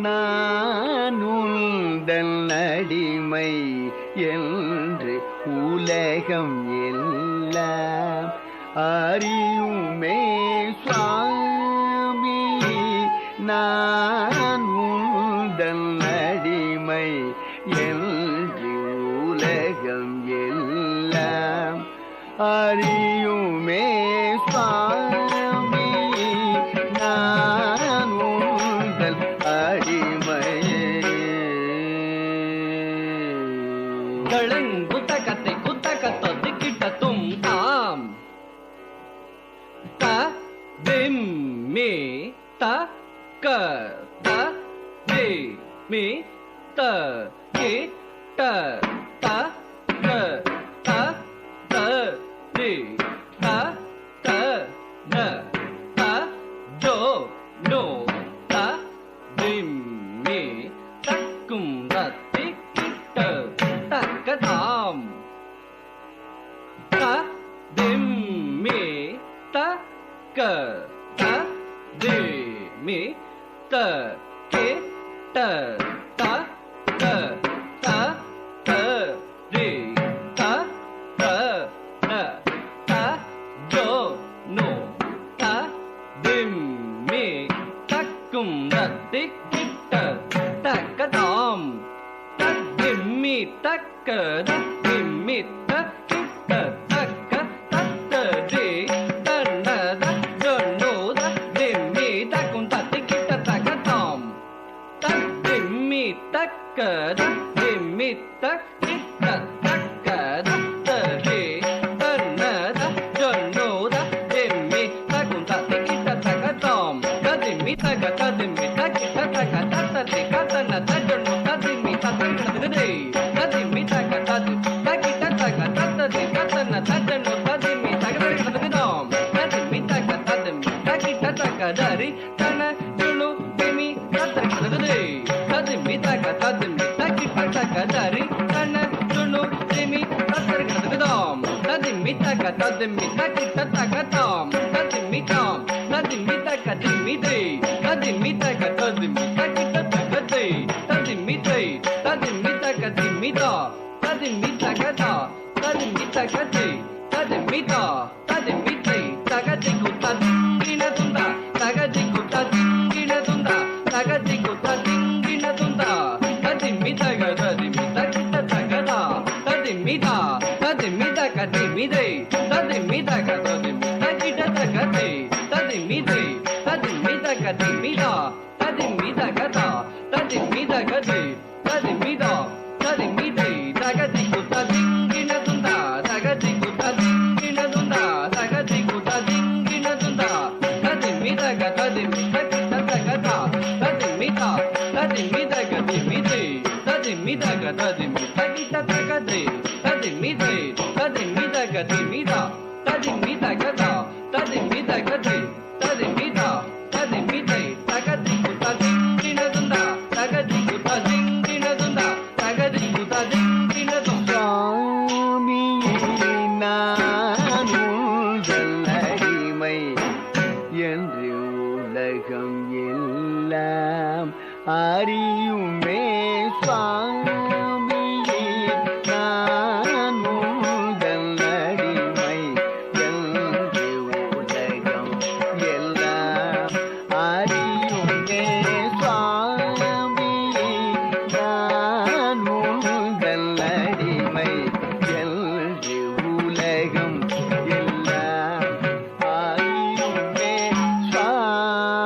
நான் உந்தன் அடிமை என்று உலகம் எல்லாம் அறியுமே சுவாமி. நான் உந்தன் அடிமை என்று உலகம் எல்லாம் அறியுமே சுவாமி. நான் உந்தன் அடிமை. குத்தகத்தை குத்தகத்தோ திக்கிட்டத்தும் தாம் த திம் மீ த க த தி மீ த கி ட த க த த தி த த ன த ஜோ நோ த திம் மீ தக்கும் ரத்தி கிட்ட தக்கதாம் த திம் மீ த க த தி மீ த கி ட த த த த தி த த ன த ஜோ நோ த திம் மீ தக்கும் ரத்தி கிட்ட தக்கதாம் தத்திம்மி தக்க தத்திம்மி தக்கிட்ட தக்க தத்த தி தன்ன தஜனோ தத்திம்மி தக்கும் தத்திக்கிட்ட தக்கதாம் தத்திம்மி தக்க தத்திம்மி தக்கிட்ட தக்க தத்த தி தன்ன தஜனோ தத்திம்மி தக்கும் தத்திக்கிட்ட தக்கதாம் தத்திம்மி தக்க தத்திம்மி தக்கிட்ட தக்க தத்த தி கத்தன தஜனோ தத்திம்மி தத்திக்கிட்ட தத்திம்மி தக்க தத்தி தக்கிட்ட தக்க தத்த தி கத்தன தஜனோ தத்திம்மி தக்கிட்டதாம் தத்திம்மி தக்க தத்திம்மி தக்கிட்ட தக்க தரி தன ஜுனு திமி தத்திக்கிட்ட தத்திம்மி தக்க தத்திம்மி தக்கிட்ட தக்க தரி தன ஜுனு திமி தத்திக்கிட்டதாம் தத்திம்மி தக்க தத்திம்மி தக்கிட்ட தக்கதாம் தத்திம்மி தாம் தத்திம்மி தக்க திம்மி தி தத்திம்மி தக்க தத்திம்மி தக்கிட்ட தக்க தி தத்திம்மி தி தத்திம்மி தக்க திம்மி தா தத்திம்மி தக்க தா தத்திம்மி தக்க தி தத்திம்மி தா தத்திம்மி தி தகதி குத்த திங்கின துண்டா தகதி குத்த திங்கின துண்டா தகதி குத்த திங்கின துண்டா தத்திம்மி தக தத்திம்மி தக்கிட்ட தகதா தத்திம்மி தா தத்திம்மி தக்க திம்மி தி தத்திம்மி தக்க தத்திம்மி தக்கிட்ட தக்க தி தத்திம்மி தி தத்திம்மி தக்க திம்மி தா தத்திம்மி தகதா தத்திம்மி தக தி தத்திம்மி தா தத்திம்மி தி தகதி குத்த திங்கின துண்டா தகதி குத்த திங்கின துண்டா தகதி குத்த திங்கின துண்டா தத்திம்மி தக தத்திம்மி தக்கிட்ட தகதா தத்திம்மி தா தத்திம்மி தக திம்மி தி தத்திம்மி தக தத்திம்மி தக்கிட்ட தக தி தத்திம்மி தி தத்திம்மி தக திம்மி தா தத்திம்மி தகதா தத்திம்மி தக தி தத்திம்மி தா தத்திம்மி தி தகதி குத்த திங்கின துண்டா தகதி குத்த திங்கின துண்டா தகதி குத்த திங்கின துண்டா. சுவாமி நான் உந்தன் அடிமை என்று உலகம் எல்லாம் அறியுமே சுவாமி. நான் உந்தன் அடிமை என்று உலகம் எல்லாம் அறியுமே சுவாமி. நான் உந்தன் அடிமை என்று உலகம் எல்லாம் அறியுமே சுவாமி.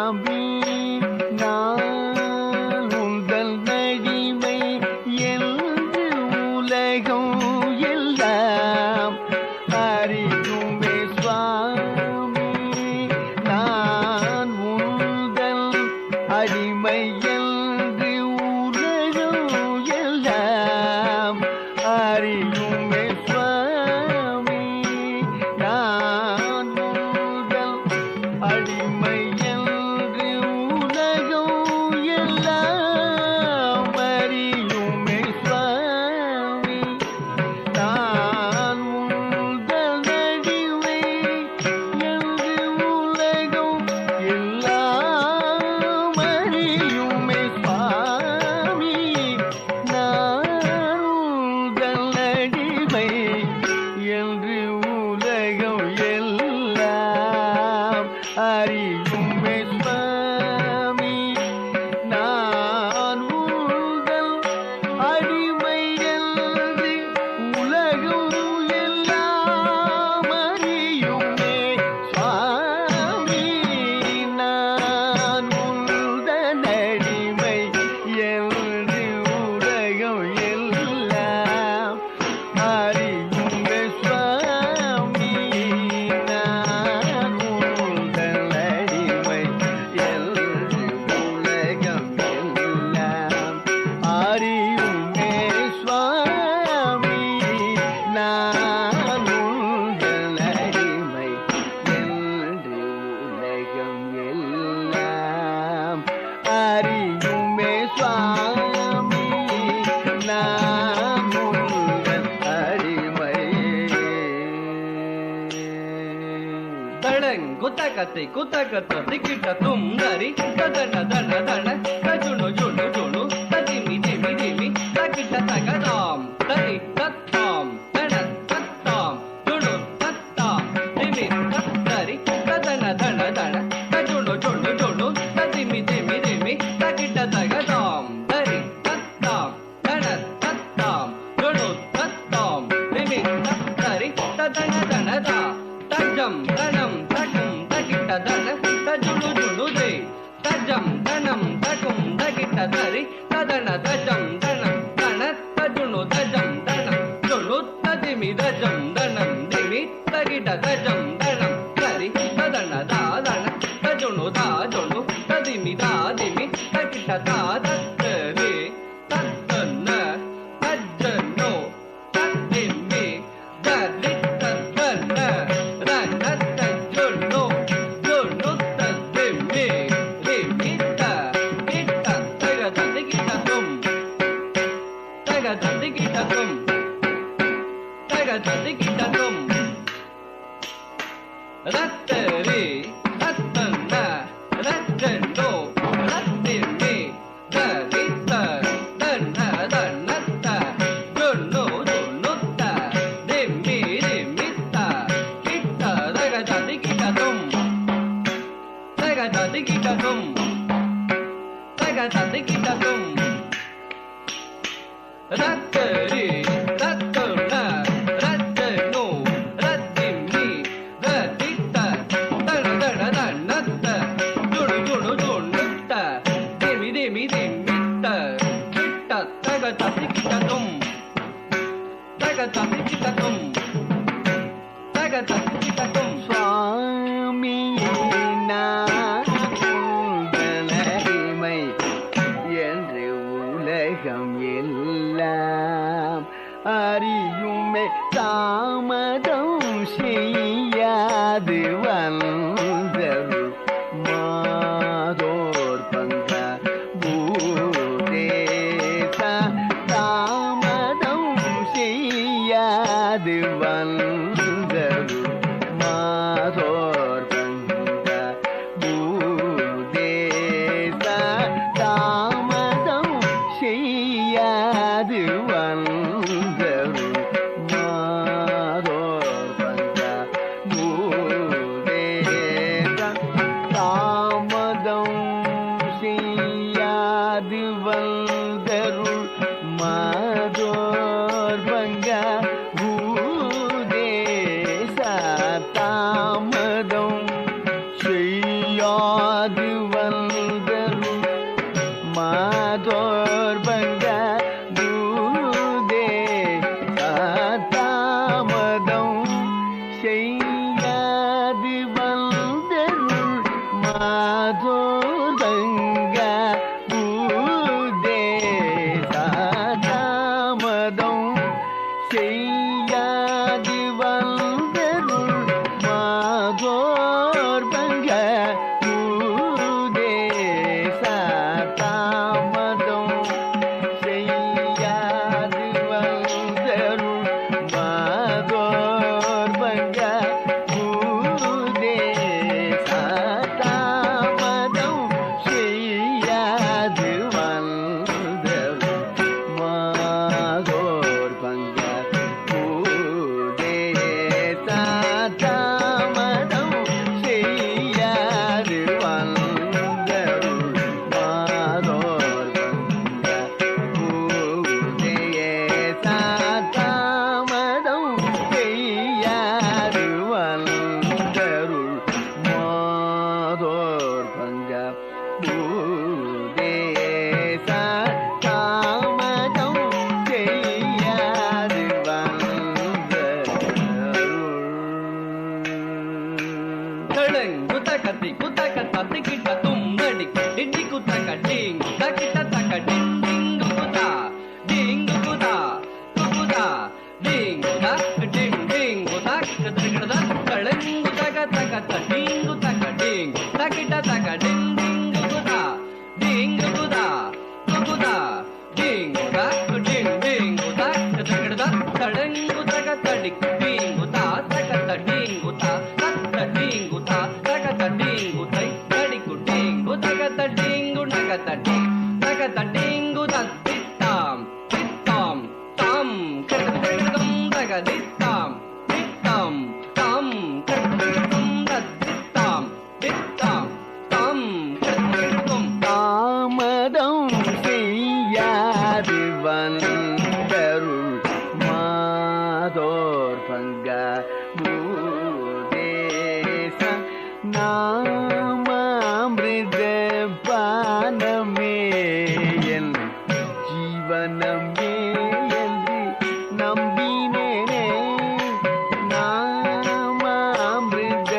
நான் உந்தன் அடிமை என்று உலகம் எல்லாம் அறியுமே சுவாமி. நான் உந்தன் அடிமை என்று உலகம் எல்லாம் அறியுமே சுவாமி. நான் உந்தன் அடிமை என்று உலகம் எல்லாம் அறியுமே சுவாமி. நான் உந்தன் அடிமை என்று உலகம் எல்லாம் அறியுமே ಕತ್ತಿ ಕುತ ಕತ್ತ ತಿಕ್ಕಿಟ ತುಮ್ ದರಿ ತದನ ದನ ದನ ತಜುನು ಜುನು ಜುನು ತದಿಮಿ ದಿಮಿ ದಿಮಿ ತಕಿಟ ತಗದಾಂ ತರಿ ತತ್ತಾಂ ದನ ತತ್ತಾಂ ಜುನು ತತ್ತಾಂ ದಿಮಿ ತತ್ತರಿ ತದನ ದನ ದನ ತಜುನು ಜುನು ಜುನು ತದಿಮಿ ದಿಮಿ ದಿಮಿ ತಕಿಟ ತಗದಾಂ ದರಿ ತತ್ತಾಂ ದನ ತತ್ತಾಂ ಜುನು ತತ್ತಾಂ ದಿಮಿ ತತ್ತರಿ ತದನ ದನದ ತಜಂ ದನಂ ತಕುಂ ತಕಿಟ ದನ ತಜುನು ಜುನು ದೇ ತಜಂ ದನಂ ತಕುಂ ತಕಿಟ ದರಿ ತದನ ತಜಂ ದನಂ ದನ ತಜುನು ತಜಂ ದನಂ ಜುನು ತದಿಮಿ ದಜಂ ದನಂ ದಿಮಿ ತಗಿಟ ತಜಂ ದನಂ ದರಿ ತದನ ದಾದನ ತಜುನು ದಾಜುನು ತದಿಮಿ ದಾದಿಮಿ ತಕಿಟ ದಾದತ್ತರಿ ತತ್ತನ ತಜ್ಜನು ತದಿಮಿ ದರಿ ತದ್ದನ ರನ ತಜ್ಜುನು ಜುನು ತದಿಮಿ ದಿಮಿತ ಕಿಟ ತಗದ ದಿಗಿಟ ತುಂ ತಗದ ದಿಗಿಟ ತುಂ ತಗದ ದಿಗಿಟ ತುಂ ರತ್ತರಿ ರತ್ತನ ರಜ್ಜನು ರತ್ತಿಮಿ ದರಿತ ದನ್ನ ದನ್ನತ್ತ ಜುನ್ನು ಜುನ್ನುತ್ತ ದಿಮ್ಮಿ ದಿಮ್ಮಿತ್ತ ಕಿಟ್ಟ ತಗದ ದಿಗಿಟ ತುಂ ತಗದ ದಿಗಿಟ ತುಂ ತಗದ ದಿಗಿಟ ತುಂ ರತ್ತರಿ ರತ್ತನ ರಜ್ಜನು ರತ್ತಿಮ್ಮಿ ದರಿತ ದಣ ದಣ ದನ್ನತ್ತ ಜುಣು ಜುಣು ಜುಣ್ಣುತ್ತ ದಿಮಿ ದಿಮಿ ದಿಮ್ಮಿತ್ತ ಕಿಟ್ಟ ತಗದ ದಿಗಿಟ ತುಂ ತಗದ ದಿಗಿಟ ತುಂ ತಗದ ದಿಗಿಟ ತುಂ சுவாமியே நாதனை என்று உலகம் எல்லாம் அறியுமே தாமதம் செய்யாது வந்தருள் மாதோர் பங்க பூதேச தாமதம் செய்யாது வந்தருள் மாதோர் பங்க பூதேச தாமதம் செய்யாது வந்தருள் மாதோர் பங்க பூதேச தாமதம் செய்யாது வந்தருள் மாதோர் பங்க பூதேச தாமதம் செய்யாது வந்தருள் மாதோர் பங்க பூதேச தாமதம் செய்யாது வந்தருள் மாதோர் பங்க பூதேச தாமதம் செய்யாது வந்தருள் மாதோர் பங்க பூதேச தாமதம் செய்யாது வந்தருள் மாதோர் பங்க பூதேச தாமதம் செய்யாது வந்தருள் மாதோர் பங்க பூதேச தாமதம் செய்யாது வந்தருள் மாதோர் பங்க பூதேச தாமதம் செய்யாது வந்தருள் மாதோர் பங்க பூதேச தாமதம் செய்யாது வந்தருள் தளங்கு தகத்தி குத்தக தத்திக்கிட்ட தும் நடி டிண்டி குத்தக டிங் தக்கிட்ட தக்க டிங் டிங்கு குதா டிங்கு குதா குகுதா டிங்கு தா டிங் டிங்கு தா கதகடதா தளங்கு தக தக டிங்கு தக டிங் தக்கிட்ட தக டிங் டிங்கு குதா டிங்கு குதா குகுதா டிங்கு தா டிங் டிங்கு தா கதகடதா தளங்கு தக தடி டிங்கு தா தக டிங்கு தா தக்க டிங்கு தா தக takatati takatatingu tattitam tittam tam kirtum tagadittam tittam tam kirtum tattitam tittam tam kirtum தாமதம் செய்யாது வந்தருள் மாதோர் பங்க பூதேச நாமாமிருத பானமே என் ஜீவனமே என்று நம்பினேனே நாமாமிருத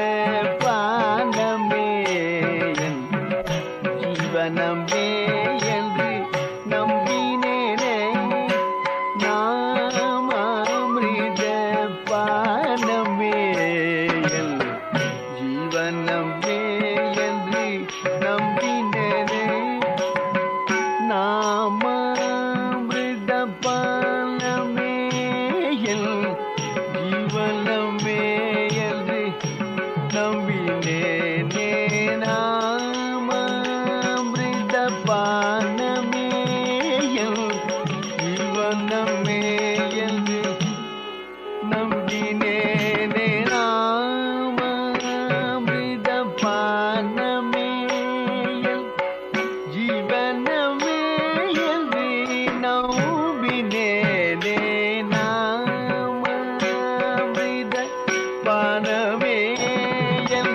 பானமே என் ஜீவனமே என்று நம்பினேனே நாமாமிருத பானமே என் ஜீவனமே என்று நம்பினேனே நாமாமிருத பானமே என் ஜீவனமே என்று நம்பினேனே நாமாமிருத பானமே என் ஜீவனமே என்று நம்பினேனே நாமாமிருத பானமே என் ஜீவனமே என்று நம்பினேனே நாமாமிருத பானமே என்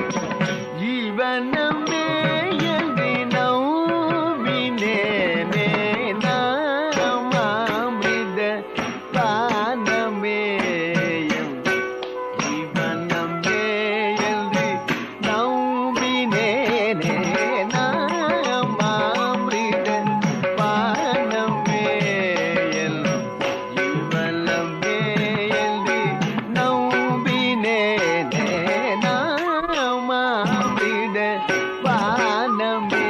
ஜீவனமே என்று நம்பினேனே நாமாமிருத பானமே என் ஜீவனமே என்று நம்பினேனே நாமாமிருத பானமே என் ஜீவனமே என்று நம்பினேனே நாமாமிருத பானமே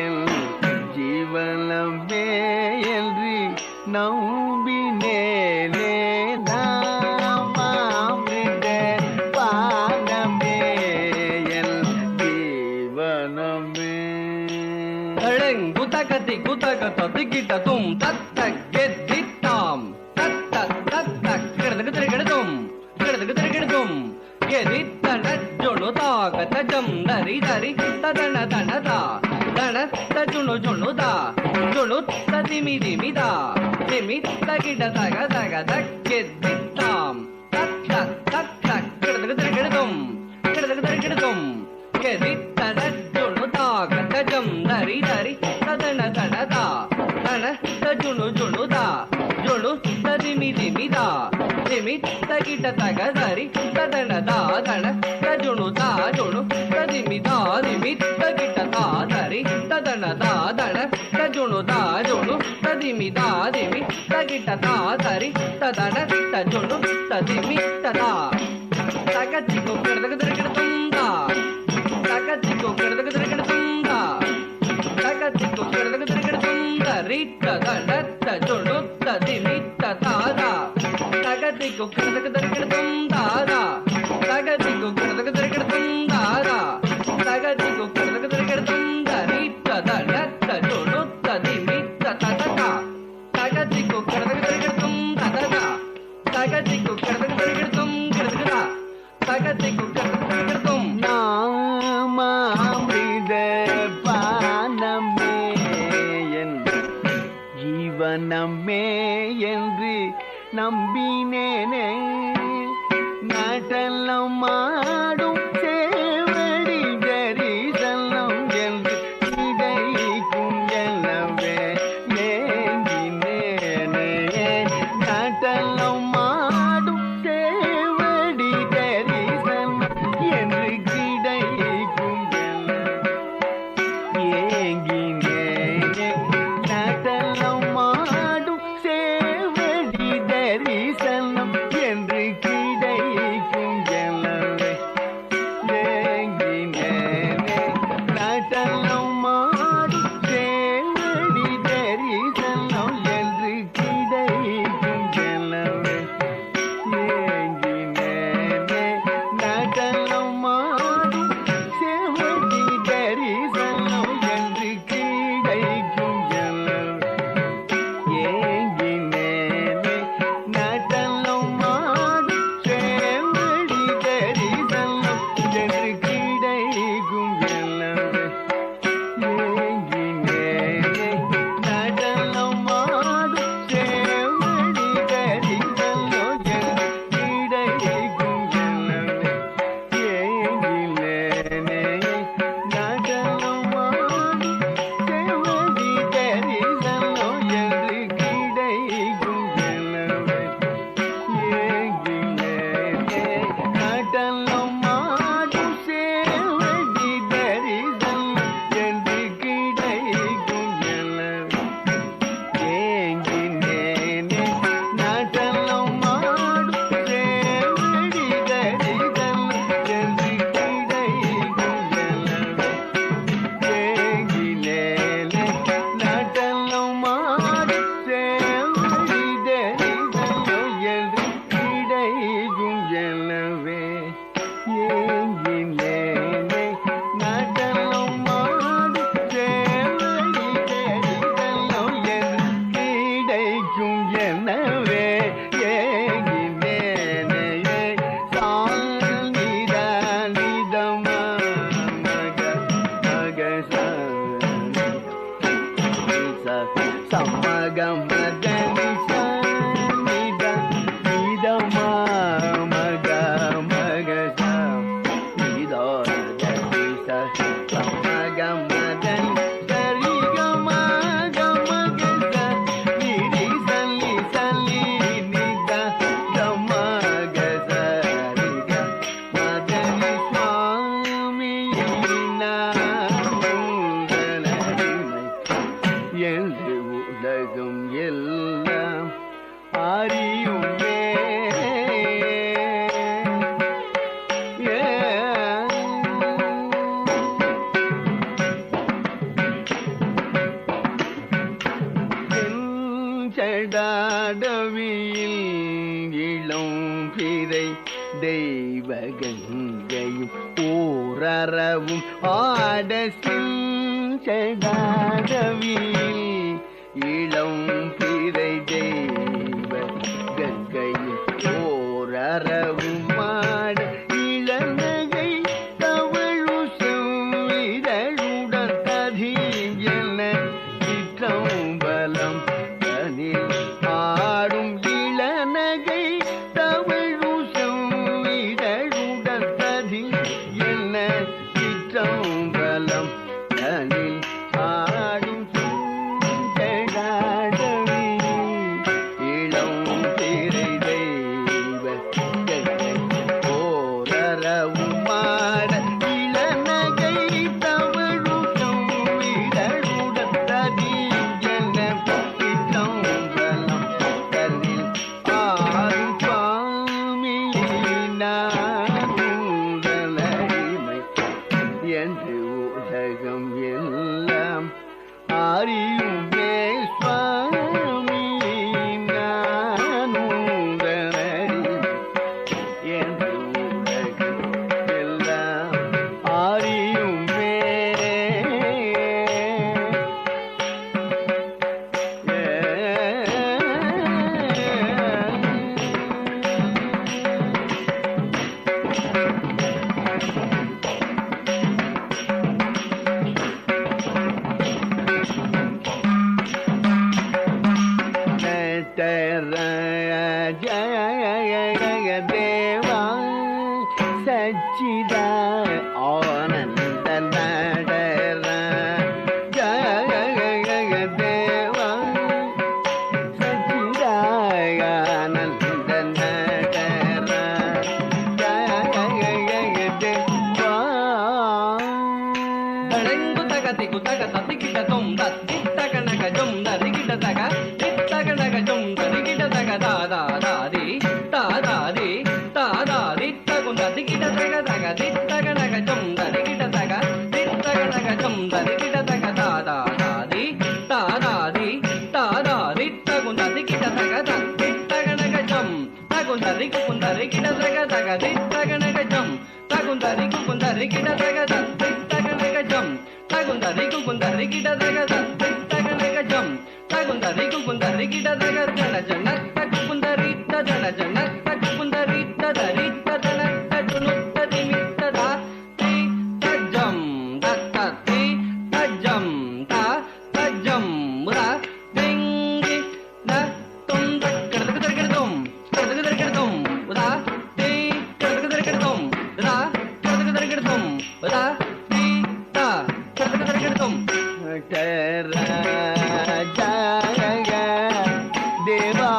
என் ஜீவனமே என்று நம்பினேனே நாமாமிருத பானமே என் ஜீவனமே குதகதி குதகதிக்கிட்டதும் தத்த கெதித்தாம் தத்த தத்த கிடதுக்கு திருக்கிடுதும் கிடதுக்கு திருக்கிடுதும் கெதித்தன ஜொணு தாகத ஜம் தரி தரி ததன தனதா தன தஜுணு ஜொணுதா ஜொணு ததிமி திமிதா திமித்த கிட தக தக தக்கெதித்தாம் தத்த தத்த கிடதுக்கு திருக்கிடுதும் கிடதுக்கு திருக்கிடுதும் கெதித்தன ஜொணு தாகத ஜம் தரி தரி ததன தனதா தன தஜுணு ஜொணுதா ஜொணு ததிமி திமிதா திமித்த கிட தக தரி ததனதா தன தஜுணுதா ஜொணு ததிமிதா திமித்த கிட தா தரி ததனதா தன தஜுணுதா ஜொணு ததிமிதா திமித்த கிட தா தரி ததன தஜுணு ததிமித்ததா தகச்சிக்கு கிடதுக்கு திருக்கிடுதுந்தா தகச்சிக்கு கிடதுக்கு திருக்கிடுதுந்தா தகச்சிக்கு கிடதுக்கு திருக்கிடுதுந்த ரீட்ட தடத்த ஜொணு ததிமித்த தாதா தகச்சிக்கு கிடதுக்கு திருக்கிடுதுந்தாதா தகச்சிக்கு கிடதுக்கு திருக்கிடுதுந்தாதா தகச்சிக்கு கிடதுக்கு திருக்கிடுதுந்த ரீட்ட தடத்த ஜொணு ததிமித்த தததா தகச்சிக்கு கிடதுக்கு திருக்கிடுதுந்ததா தகச்சிக்கு கிடதுக்கு திருக்கிடுதும் கிடதுக்குதா தகச்சிக்கு கிடதுக்கு திருக்கிடுதும் நாமாமிருத பானமே என் ஜீவனமே என்று நம்பினேனே நாட்டெல்லாம் மாடும் சேவடி தரிசனம் என்று கிடைக்கும் எனவே ஏங்கினேனே நாட்டெல்லாம் மாடும் சேவடி தரிசனம் என்று கிடைக்கும் ஏங்கினேனே நாட்டெல்லாம் மாடும் சேவடி தரிசனம் என்று கிடைக்கும் எனவே ஏங்கினேனே நாட்டெல்லாம் மாடும் சேவடி தரிசனம் என்று கிடைக்கும் எனவே ஏங்கினேனே நாட்டெல்லாம் மாடும் சேவடி தரிசனம் என்று சமகமதனி சனித நிதமா மக மகச நிதோதனி சமகமதனி சரிகம கமகச நிரி சல்லி சல்லி நித கமகச ரிக மதனி சுவாமி என்று உலகம் எல்லாம் அறியுமே செஞ்சடாடவியில் இளம் பிறை தெய்வகங்கையும் ஓரறவும் ஆட செஞ்சடாடவியில் இளம் பிறை தெய்வ கங்கையும் ஓரறவும் ஆட இளநகை தவழு செவ்விதழுடன் ததியன சிற்றம்பலம் தனில் ஆடும் இளநகை தவழு செவ்விதழுடன் ததியன சிற்றம்பலம் தனில் ஆடும் இளம் திரை தெய்வ ஓரறவும் மாட இளநகை தவழு செவ்விதழுடன் ததியன சிற்றம்பலம் தனில் ஆடும் சுவாமியினாருடலடிமை என்று உலகம் எல்லாம் அறியுமே சுவாமி நானுடனடிமை என்று உலகம் எல்லாம் அறியுமே ஜய தேவா சச்சித ஆனந்த நடர ஜய தேவா சச்சித ஆனந்த நடர ஜய தேவா தடங்கு தகதி குதக தத்திக்கிட்ட தொம் தத்திட்ட கனக ஜொம் தரிகிட்ட தக திட்ட கனக ஜொம் தரிகிட்ட தக தாதாதி தாதாதி தாதாதி தகும் தத்திக்கிட்ட தக தக திட்ட கனக ஜொம் தரிகிட்ட தக திட்ட கனக ஜொம் தரிகிட்ட தக தாதாதி தாதாதி தாதாதி தகும் தத்திக்கிட்ட தக திட்ட கனக ஜொம் தகும் தரிகு குந்தரிகிட்ட தக தக திட்ட கனக ஜொம் தகும் தரிகு குந்தரிகிட்ட தக திட்ட கனக ஜொம் தகுந்தரிகு குந்தரிகிட்ட தக திட்ட கனக ஜொம் தகுந்தரிகு குந்தரிகிட்ட தக ஜன ஜன தகு குந்தரிட்ட ஜன ஜன தகு குந்தரிட்ட தரிட்ட ஜன தகுனுத்த திமித்த தா தி தஜம் தத்த தி தஜம் தா தஜம் முரா திங்கி த தும் தக்கடகு தரகடதும் கடகு தரகடதும் உதா தி கடகு தரகடதும் உதா கடகு தரகடதும் உதா தி தா கடகு தரகடதும் ஜய தேவா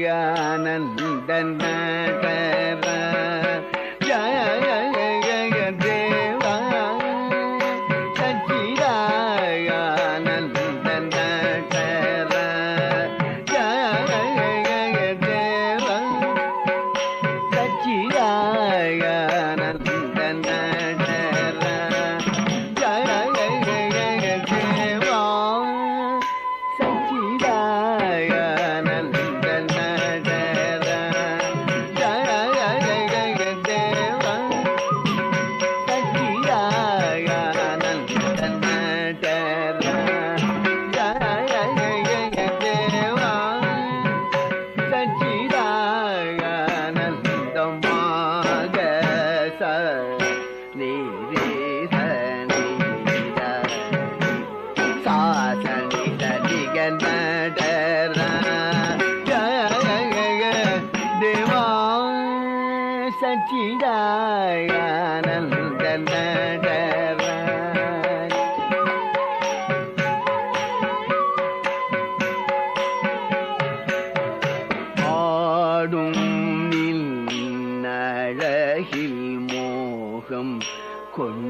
சச்சிதானந்த நடர ஜய தேவா சச்சிதானந்த நடர ஜய தேவா சச்சிதானந்த நடர ஜய தேவா சச்சிதானந்த நடர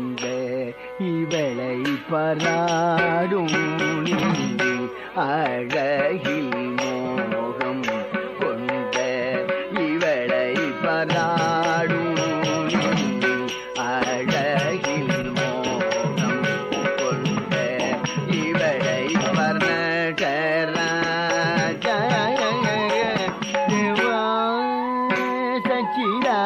கொண்ட இவளை பராடும் அழகில் மோகம் கொண்ட இவளை பராடும் அழகில் மோகம் கொண்ட இவளை பர்ணராஜ தேவா சச்சிதா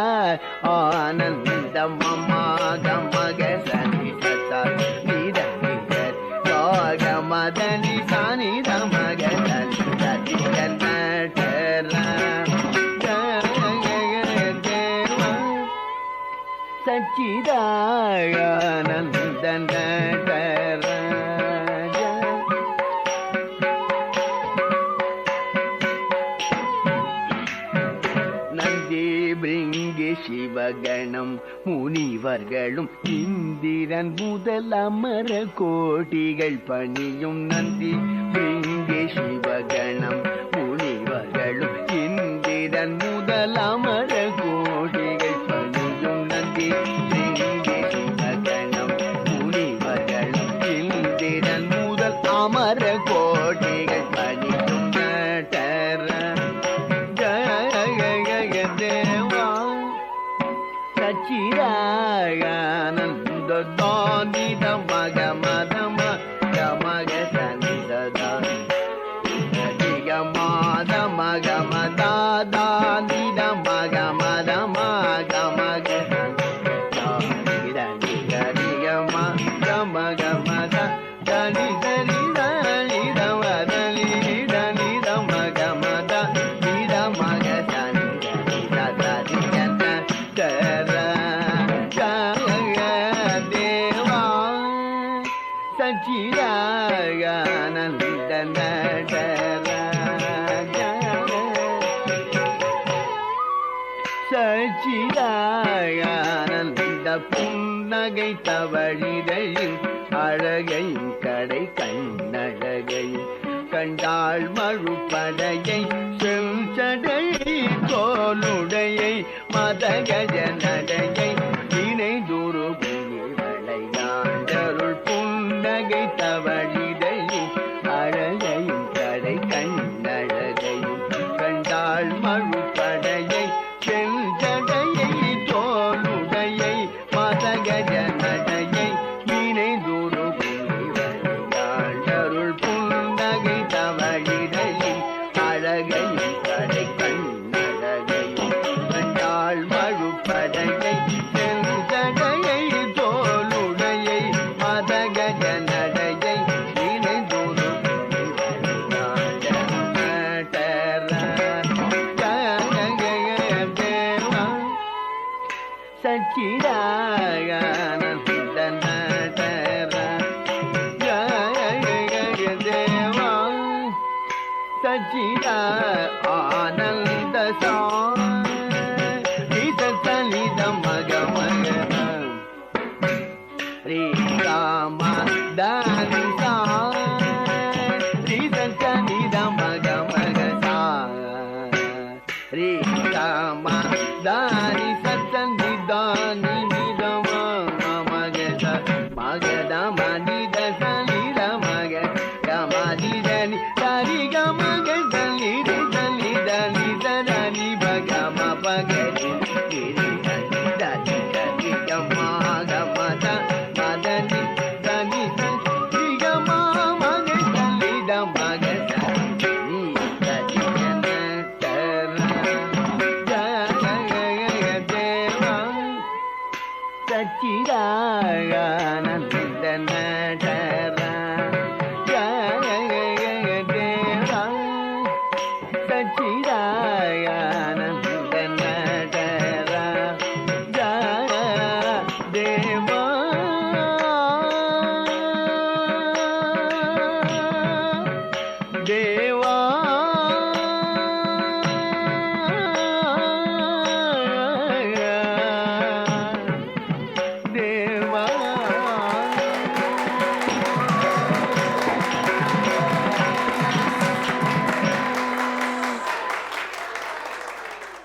ஆனந்த மமாக மக சனி சதா நித யோக மதனி சானி மக சனி சதி கன்னடரா தேவா சச்சிதானந்த நடராஜ நந்தி பிருங்கி சிவகணம் முனிவர்களும் இந்திரன் முதல் அமர கோட்டிகள் பணியும் நந்தி பிருங்கி சிவகணம் முனிவர்களும் இந்திரன் முதல் அமர கோட்டிகள் பணியும் நந்தி பிருங்கி சிவகணம் முனிவர்களும் இந்திரன் முதல் அமர கோட்டிகள் பணியும் நடர தேவா சச்சிதானந்த தானித மக மதம கமக சனிதா மாத மக மதாதானித மக மத மக மக மக மத தனி தனி தனி தனி தனி மக மத நித மக சனி தேவா சச்சிதானந்த நடராஜ சச்சிதானந்த புன்னகை தவழிதையும் அழகையும் கடை கண்ணழகையும் கண்டாள் மழுப்படையை செஞ்சடை தோளுடையை மதகஜ நடையை இணைதுரு விளையாண்டருள் புன்னகை தவழிதையும் அழகையும் கடை கண்ணழகையும் கண்டாள் மழுப்படையை செஞ்சடையை தோளுடையை மதகஜ நடையை இணைதுரு விளையாண்டருள் புன்னகை தவழிதையும் அழகையும் கடை கண்ணழகையும் கண்டாள் மழுப்படையை செஞ்சடையை தோளுடையை மதகஜ நடையை இணைந்துரு தேவா சச்சிதானந்த நடரா தேவா சச்சிதா ஆனந்த சனித மக மக ரீ ராம தானி சா சனித மக மக சா ரீ ராம தானி